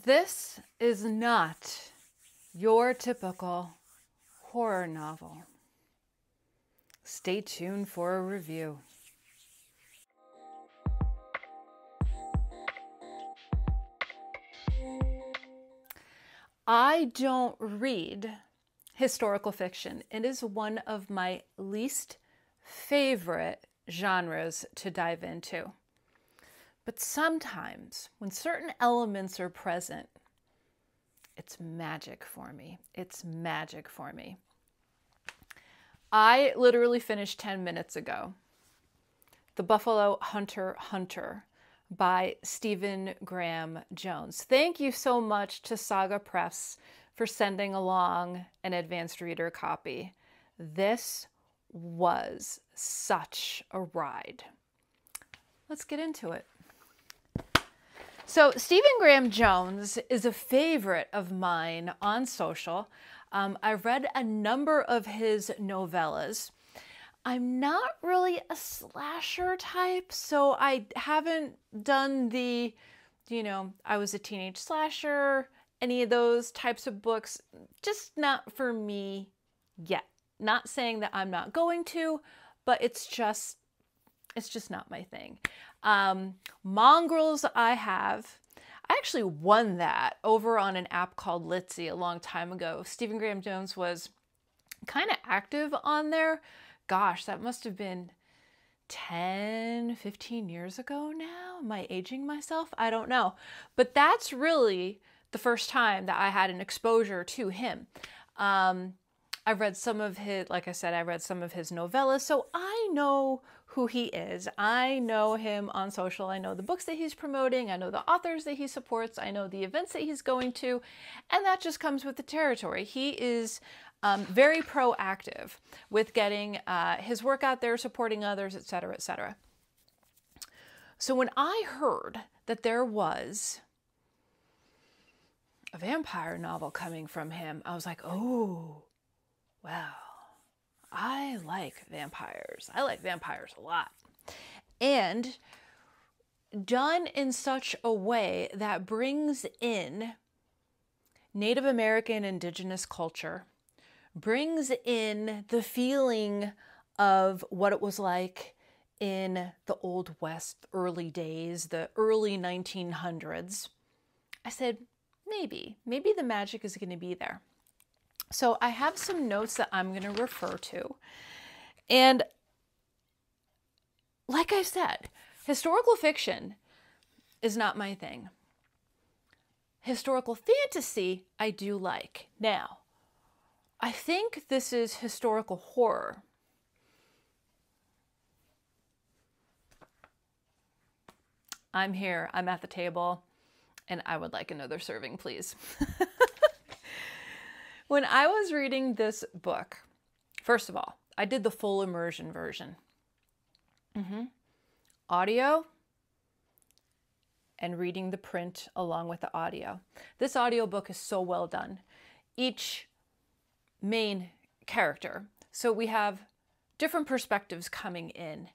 This is not your typical horror novel. Stay tuned for a review. I don't read historical fiction. It is one of my least favorite genres to dive into. But sometimes, when certain elements are present, it's magic for me. It's magic for me. I literally finished 10 minutes ago The Buffalo Hunter by Stephen Graham Jones. Thank you so much to Saga Press for sending along an advanced reader copy. This was such a ride. Let's get into it. So Stephen Graham Jones is a favorite of mine on social. I've read a number of his novellas. I'm not really a slasher type, so I haven't done the, I was a teenage slasher, any of those types of books. Just not for me yet. Not saying that I'm not going to, but it's just not my thing. Mongrels I actually won that over on an app called Litzy a long time ago. Stephen Graham Jones was kind of active on there. Gosh, that must have been 10, 15 years ago now. Am I aging myself? I don't know. But that's really the first time that I had an exposure to him. I've read some of his, like I said, I read some of his novellas, so I know who he is. I know him on social. I know the books that he's promoting. I know the authors that he supports. I know the events that he's going to, and that just comes with the territory. He is very proactive with getting his work out there, supporting others, etc., etc. So when I heard that there was a vampire novel coming from him, I was like, oh, well, I like vampires. I like vampires a lot. And done in such a way that brings in Native American indigenous culture, brings in the feeling of what it was like in the Old West early days, the early 1900s. I said, maybe the magic is going to be there. So I have some notes that I'm going to refer to. And like I said, historical fiction is not my thing. Historical fantasy, I do like. Now, I think this is historical horror. I'm here, I'm at the table, and I would like another serving, please. When I was reading this book, first of all, I did the full immersion version. Audio and reading the print along with the audio. This audiobook is so well done. Each main character, so we have different perspectives coming in,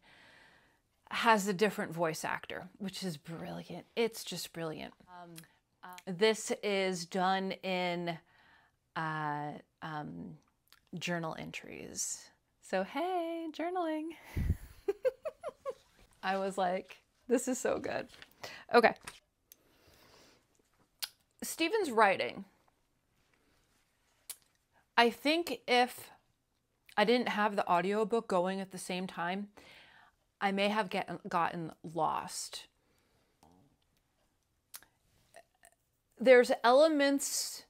has a different voice actor, which is brilliant. It's just brilliant. This is done in journal entries. So hey, journaling. I was like, this is so good. Okay. Stephen's writing. I think if I didn't have the audiobook going at the same time, I may have gotten lost. There's elements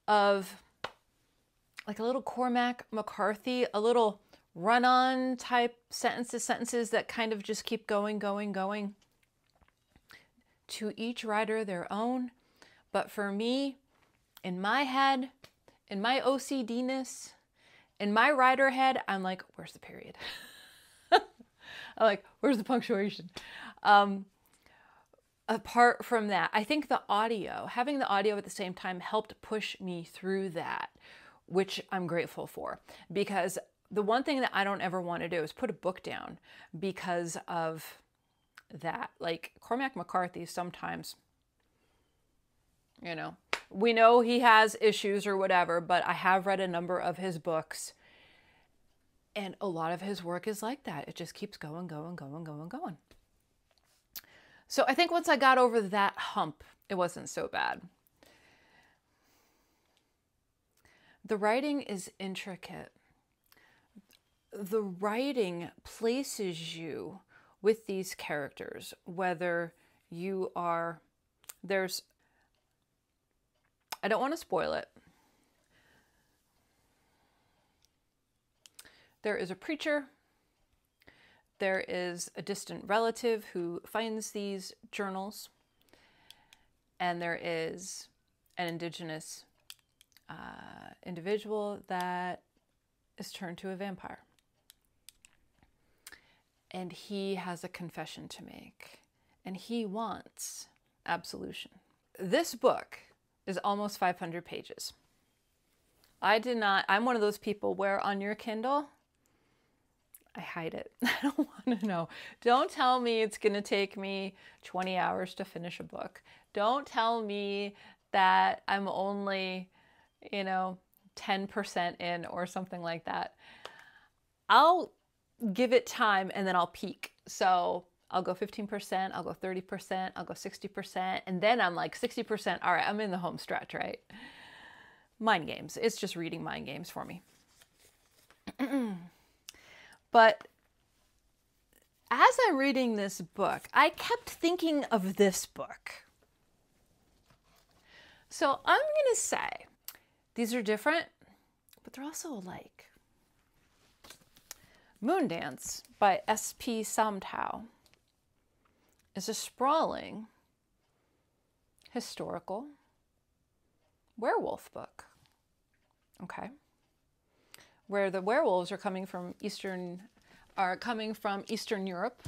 of like a little Cormac McCarthy, a little run-on type sentences that kind of just keep going. To each writer their own. But for me, in my head, in my OCD-ness, in my writer head, I'm like, where's the period? I'm like, where's the punctuation? Apart from that, I think the audio, having the audio at the same time helped push me through that, which I'm grateful for. Because the one thing that I don't ever want to do is put a book down because of that. Like Cormac McCarthy sometimes You know, we know he has issues or whatever, but I have read a number of his books, and a lot of his work is like that. It just keeps going, going, going, going, going. So I think once I got over that hump, it wasn't so bad. The writing is intricate. The writing places you with these characters, whether you are, I don't want to spoil it. There is a preacher. There is a distant relative who finds these journals. And there is an indigenous individual that is turned to a vampire. And he has a confession to make. And he wants absolution. This book is almost 500 pages. I'm one of those people where on your Kindle, I hide it. I don't want to know. Don't tell me it's going to take me 20 hours to finish a book. Don't tell me that I'm only, 10% in or something like that. I'll give it time and then I'll peak. So I'll go 15%, I'll go 30%, I'll go 60%, and then I'm like 60%. All right, I'm in the home stretch, right? Mind games. It's just reading mind games for me. But as I'm reading this book, I kept thinking of this book. So I'm going to say these are different, but they're also alike. Moondance by S.P. Samtao is a sprawling historical werewolf book. Okay. Where the werewolves are coming from Eastern Europe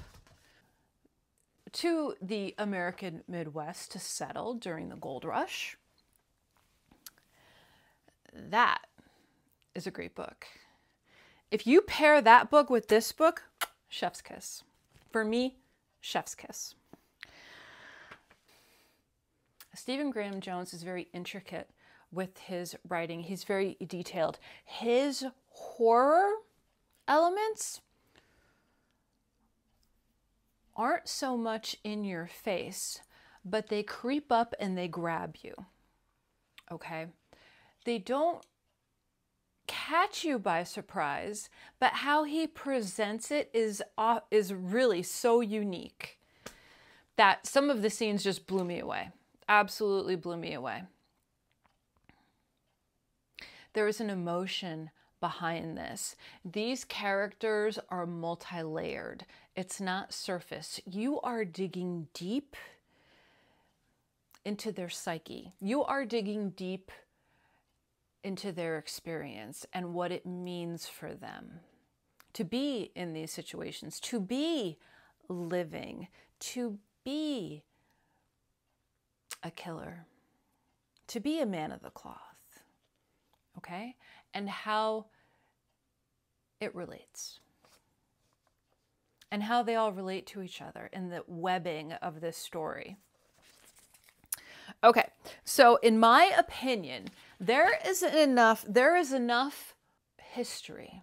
to the American Midwest to settle during the gold rush. That is a great book. If you pair that book with this book, chef's kiss. For me, chef's kiss. Stephen Graham Jones is very intricate with his writing. He's very detailed. His horror elements aren't so much in your face, but they creep up and they grab you. Okay? They don't catch you by surprise, but how he presents it is really so unique that some of the scenes just blew me away. Absolutely blew me away. There is an emotion behind this. These characters are multi-layered. It's not surface. You are digging deep into their psyche. You are digging deep into their experience and what it means for them to be in these situations, to be living, to be a killer, to be a man of the cloth, okay? And how it relates. And how they all relate to each other in the webbing of this story. Okay, so in my opinion, there is enough history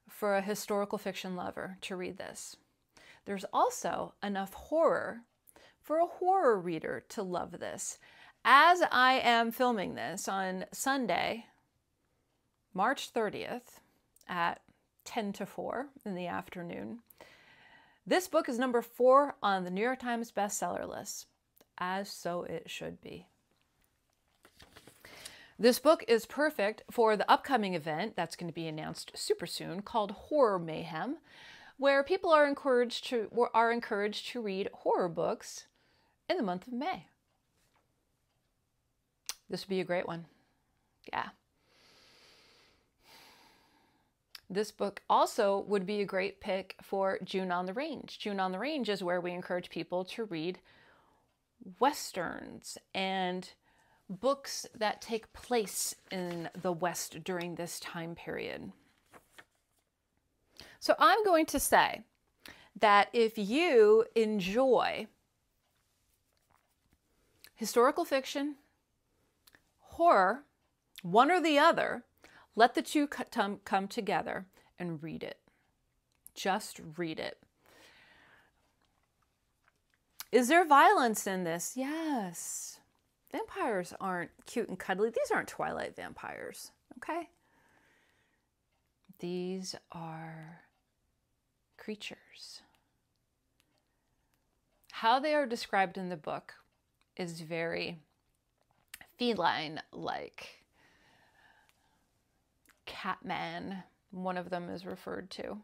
for a historical fiction lover to read this. There's also enough horror for a horror reader to love this. As I am filming this on Sunday, March 30th at 10 to 4 in the afternoon, this book is number 4 on the New York Times bestseller list, as so it should be. This book is perfect for the upcoming event that's going to be announced super soon called Horror Mayhem, where people are encouraged to read horror books in the month of May. This would be a great one. Yeah. This book also would be a great pick for June on the Range. June on the Range is where we encourage people to read Westerns and books that take place in the West during this time period. So I'm going to say that if you enjoy Historical fiction, horror, one or the other. Let the two come together and read it. Just read it. Is there violence in this? Yes. Vampires aren't cute and cuddly. These aren't Twilight vampires, okay? These are creatures. How they are described in the book is very feline-like. Catman, one of them is referred to,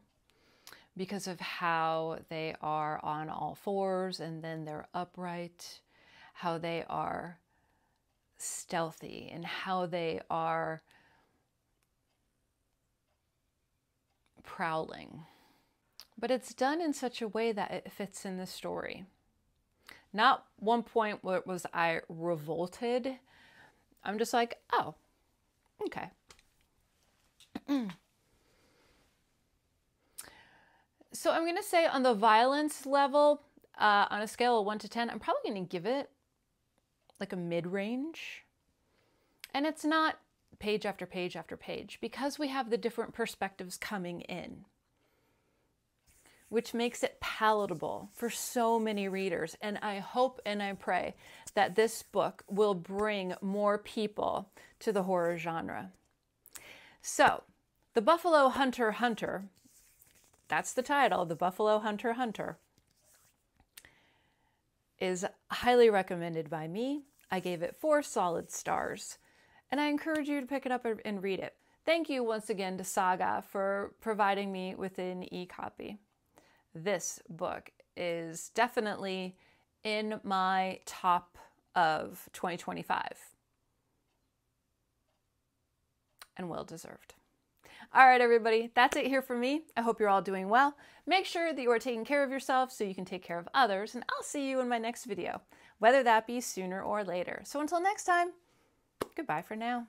because of how they are on all fours and then they're upright, how they are stealthy, and how they are prowling. But it's done in such a way that it fits in the story. Not one point where was I revolted. I'm just like, oh, okay. So I'm going to say on the violence level, on a scale of 1 to 10, I'm probably going to give it like a mid-range. And it's not page after page after page, because we have the different perspectives coming in, which makes it palatable for so many readers. And I hope and I pray that this book will bring more people to the horror genre. So, The Buffalo Hunter Hunter, that's the title, The Buffalo Hunter Hunter, is highly recommended by me. I gave it 4 solid stars, and I encourage you to pick it up and read it. Thank you once again to Saga for providing me with an e-copy. This book is definitely in my top of 2025, and well deserved. All right, everybody, that's it here for me. I hope you're all doing well. Make sure that you are taking care of yourself so you can take care of others, and I'll see you in my next video, whether that be sooner or later. So until next time, goodbye for now.